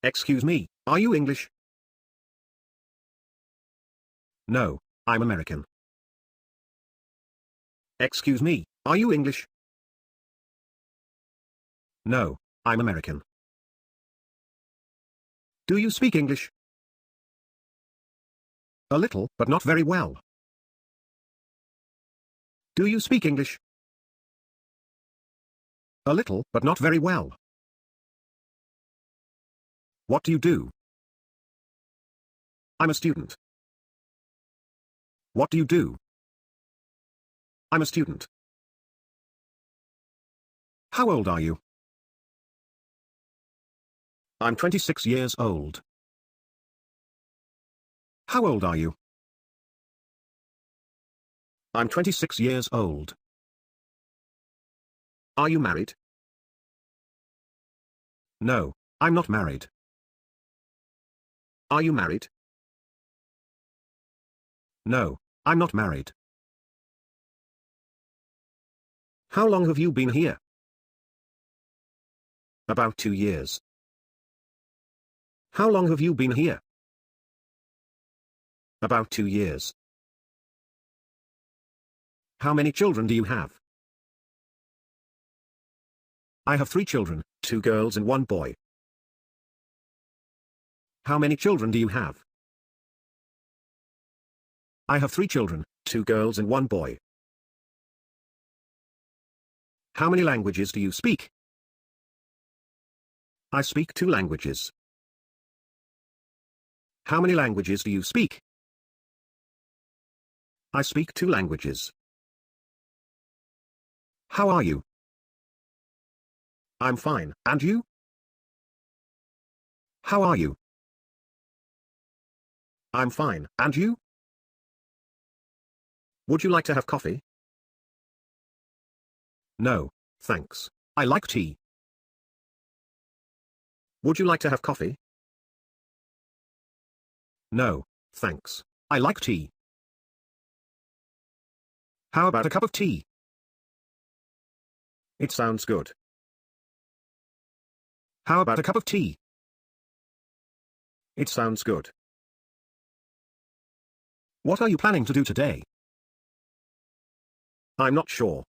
Excuse me, are you English? No, I'm American. Excuse me, are you English? No, I'm American. Do you speak English? A little, but not very well. Do you speak English? A little, but not very well. What do you do? I'm a student. What do you do? I'm a student. How old are you? I'm 26 years old. How old are you? I'm 26 years old. Are you married? No, I'm not married. Are you married? No, I'm not married. How long have you been here? About 2 years. How long have you been here? About 2 years. How many children do you have? I have 3 children, 2 girls and 1 boy. How many children do you have? I have 3 children, 2 girls and 1 boy. How many languages do you speak? I speak 2 languages. How many languages do you speak? I speak 2 languages. How are you? I'm fine, and you? How are you? I'm fine, and you? Would you like to have coffee? No, thanks. I like tea. Would you like to have coffee? No, thanks. I like tea. How about a cup of tea? It sounds good. How about a cup of tea? It sounds good. What are you planning to do today? I'm not sure.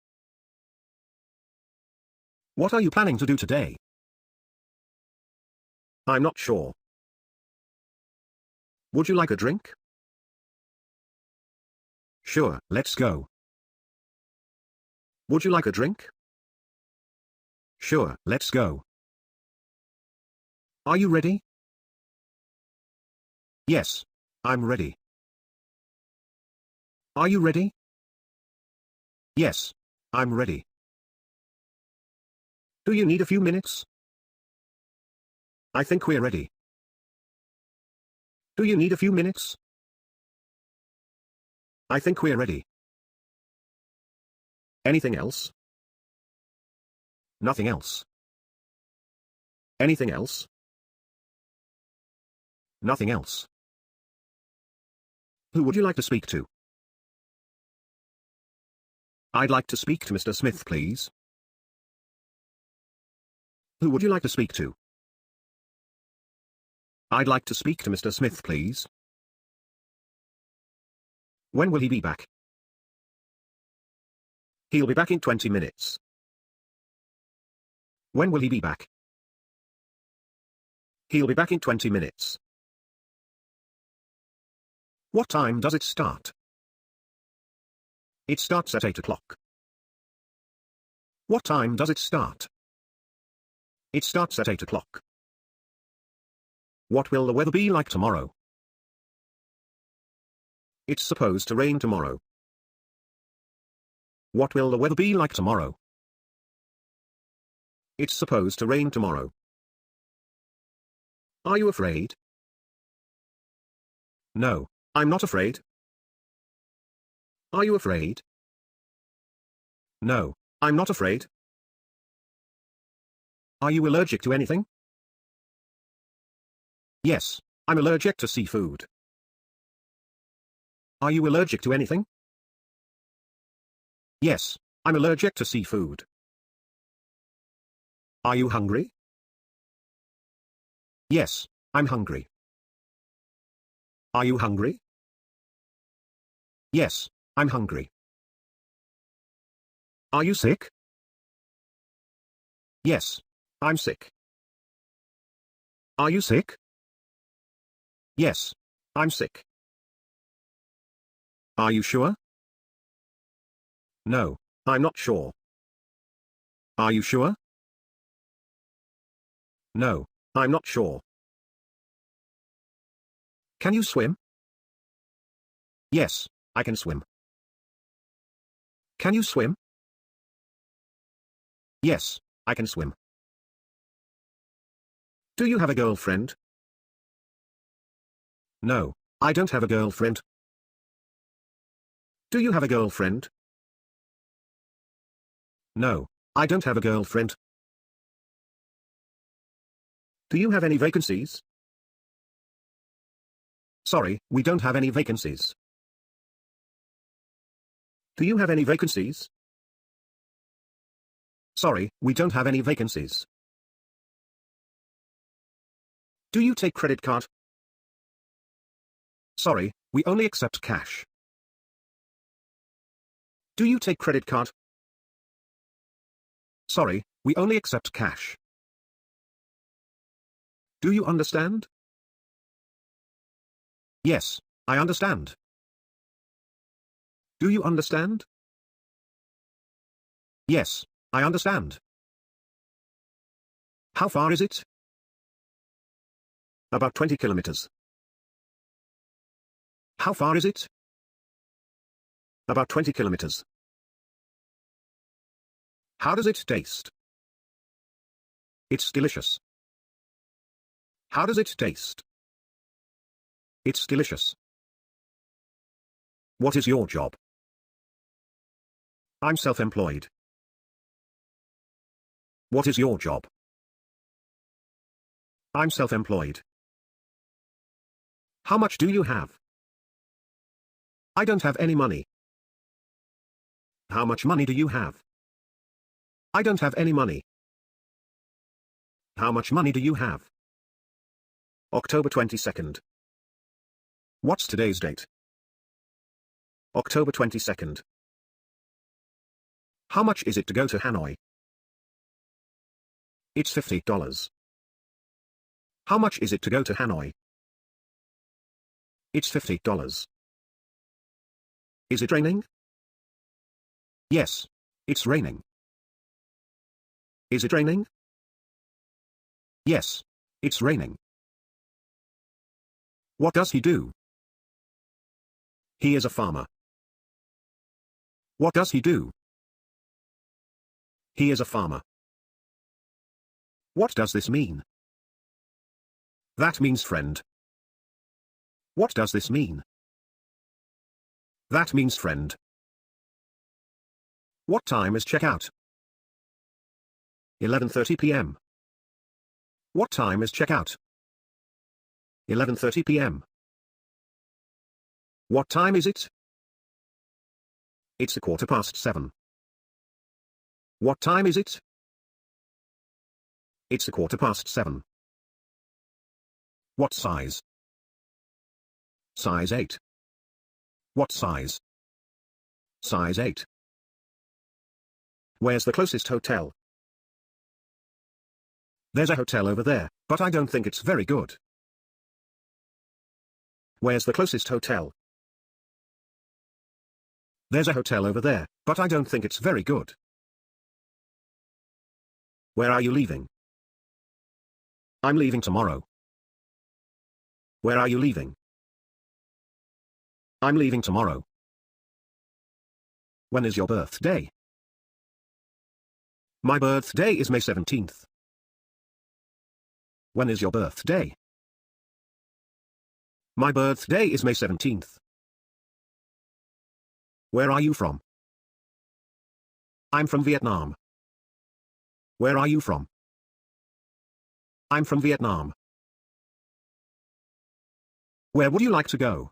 What are you planning to do today? I'm not sure. Would you like a drink? Sure, let's go. Would you like a drink? Sure, let's go. Are you ready? Yes, I'm ready. Are you ready? Yes, I'm ready. Do you need a few minutes? I think we're ready. Do you need a few minutes? I think we're ready. Anything else? Nothing else. Anything else? Nothing else. Who would you like to speak to? I'd like to speak to Mr. Smith, please. Who would you like to speak to? I'd like to speak to Mr. Smith, please. When will he be back? He'll be back in 20 minutes. When will he be back? He'll be back in 20 minutes. What time does it start? It starts at 8 o'clock. What time does it start? It starts at 8 o'clock. What will the weather be like tomorrow? It's supposed to rain tomorrow. What will the weather be like tomorrow? It's supposed to rain tomorrow. Are you afraid? No, I'm not afraid. Are you afraid? No, I'm not afraid. Are you allergic to anything? Yes, I'm allergic to seafood. Are you allergic to anything? Yes, I'm allergic to seafood. Are you hungry? Yes, I'm hungry. Are you hungry? Yes, I'm hungry. Are you sick? Yes, I'm sick. Are you sick? Yes, I'm sick. Are you sure? No, I'm not sure. Are you sure? No, I'm not sure. Can you swim? Yes, I can swim. Can you swim? Yes, I can swim. Do you have a girlfriend? No, I don't have a girlfriend. Do you have a girlfriend? No, I don't have a girlfriend. Do you have any vacancies? Sorry, we don't have any vacancies. Do you have any vacancies? Sorry, we don't have any vacancies. Do you take credit card? Sorry, we only accept cash. Do you take credit card? Sorry, we only accept cash. Do you understand? Yes, I understand. Do you understand? Yes, I understand. How far is it? About 20 kilometers. How far is it? About 20 kilometers. How does it taste? It's delicious. How does it taste? It's delicious. What is your job? I'm self-employed. What is your job? I'm self-employed. How much do you have? I don't have any money. How much money do you have? I don't have any money. How much money do you have? October 22nd. What's today's date? October 22nd. How much is it to go to Hanoi? It's $50. How much is it to go to Hanoi? It's $50. Is it raining? Yes, it's raining. Is it raining? Yes, it's raining. What does he do? He is a farmer. What does he do? He is a farmer. What does this mean? That means friend. What does this mean? That means friend. What time is checkout? 11:30 p.m. What time is checkout? 11:30 p.m. What time is it? It's 7:15. What time is it? It's 7:15. What size? Size 8. What size? Size 8. Where's the closest hotel? There's a hotel over there, but I don't think it's very good. Where's the closest hotel? There's a hotel over there, but I don't think it's very good. Where are you leaving? I'm leaving tomorrow. Where are you leaving? I'm leaving tomorrow. When is your birthday? My birthday is May 17th. When is your birthday? My birthday is May 17th. Where are you from? I'm from Vietnam. Where are you from? I'm from Vietnam. Where would you like to go?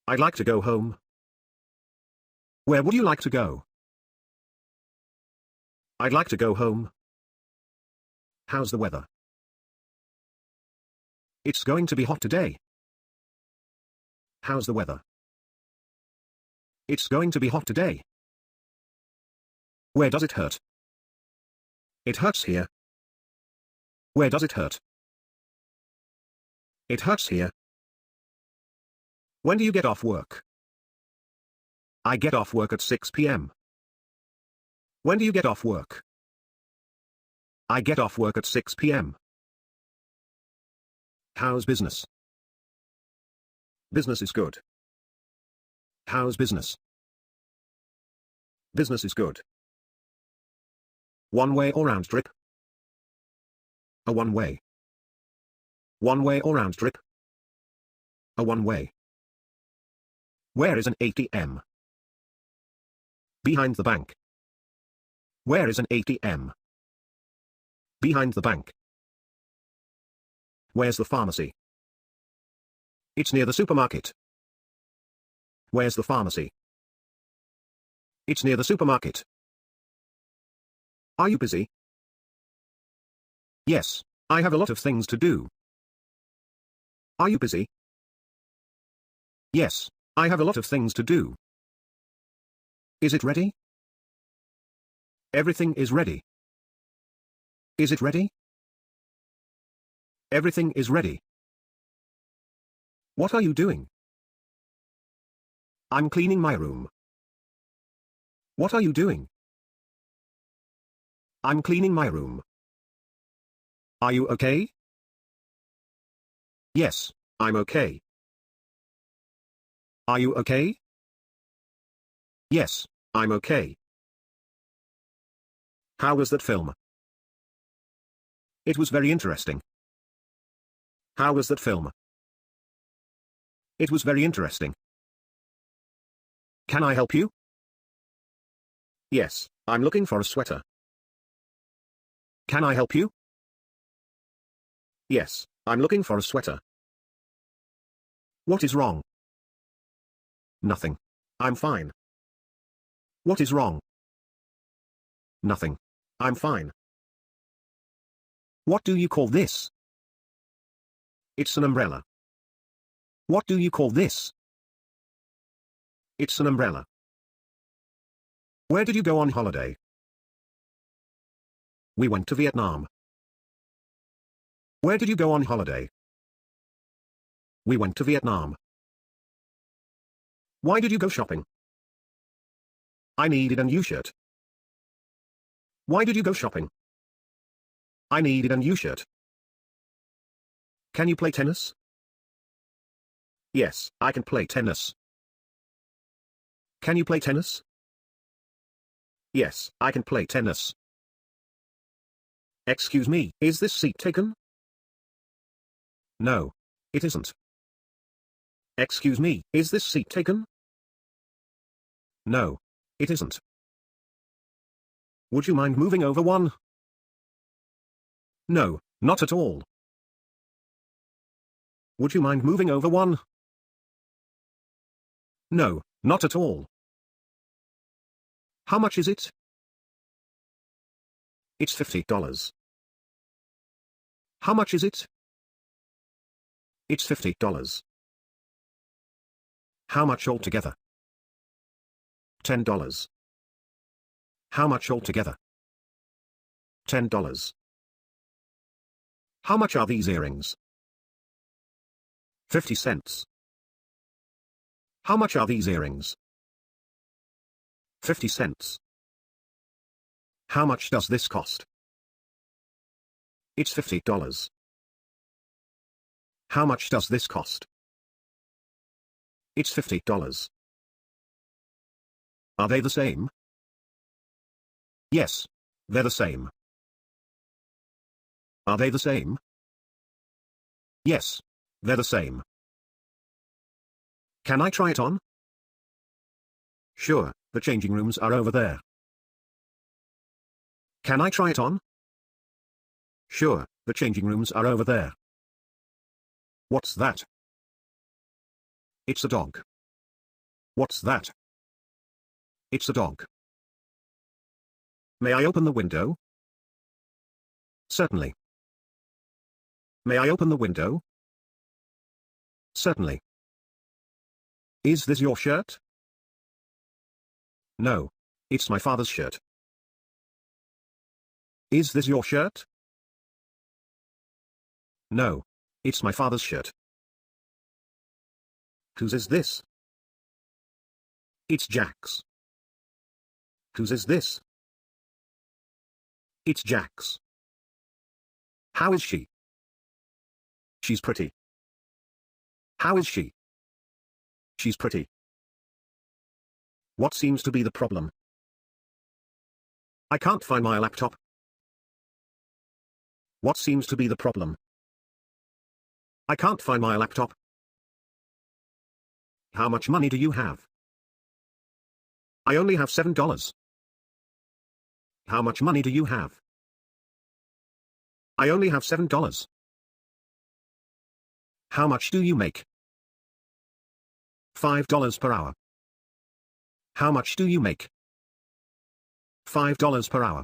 I'd like to go home. Where would you like to go? I'd like to go home. How's the weather? It's going to be hot today. How's the weather? It's going to be hot today. Where does it hurt? It hurts here. Where does it hurt? It hurts here. When do you get off work? I get off work at 6 p.m. When do you get off work? I get off work at 6 p.m. How's business? Business is good. How's business? Business is good. One way or round trip? A one way. One way or round trip? A one way. Where is an ATM? Behind the bank. Where is an ATM? Behind the bank. Where's the pharmacy? It's near the supermarket. Where's the pharmacy? It's near the supermarket. Are you busy? Yes, I have a lot of things to do. Are you busy? Yes, I have a lot of things to do. Is it ready? Everything is ready. Is it ready? Everything is ready. What are you doing? I'm cleaning my room. What are you doing? I'm cleaning my room. Are you okay? Yes, I'm okay. Are you okay? Yes, I'm okay. How was that film? It was very interesting. How was that film? It was very interesting. Can I help you? Yes, I'm looking for a sweater. Can I help you? Yes, I'm looking for a sweater. What is wrong? Nothing. I'm fine. What is wrong? Nothing. I'm fine. What do you call this? It's an umbrella. What do you call this? It's an umbrella. Where did you go on holiday? We went to Vietnam. Where did you go on holiday? We went to Vietnam. Why did you go shopping? I needed a new shirt. Why did you go shopping? I needed a new shirt. Can you play tennis? Yes, I can play tennis. Can you play tennis? Yes, I can play tennis. Excuse me, is this seat taken? No, it isn't. Excuse me, is this seat taken? No, it isn't. Would you mind moving over one? No, not at all. Would you mind moving over one? No, not at all. How much is it? It's $50. How much is it? It's $50. How much altogether? $10. How much altogether? $10. How much are these earrings? 50 cents. How much are these earrings? 50 cents. How much does this cost? It's $50. How much does this cost? It's $50. Are they the same? Yes, they're the same. Are they the same? Yes, they're the same. Can I try it on? Sure, the changing rooms are over there. Can I try it on? Sure, the changing rooms are over there. What's that? It's a dog. What's that? It's a dog. May I open the window? Certainly. May I open the window? Certainly. Is this your shirt? No. It's my father's shirt. Is this your shirt? No. It's my father's shirt. Whose is this? It's Jack's. Whose is this? It's Jack's. How is she? She's pretty. How is she? She's pretty. What seems to be the problem? I can't find my laptop. What seems to be the problem? I can't find my laptop. How much money do you have? I only have $7. How much money do you have? I only have $7. How much do you make? $5 per hour. How much do you make? $5 per hour.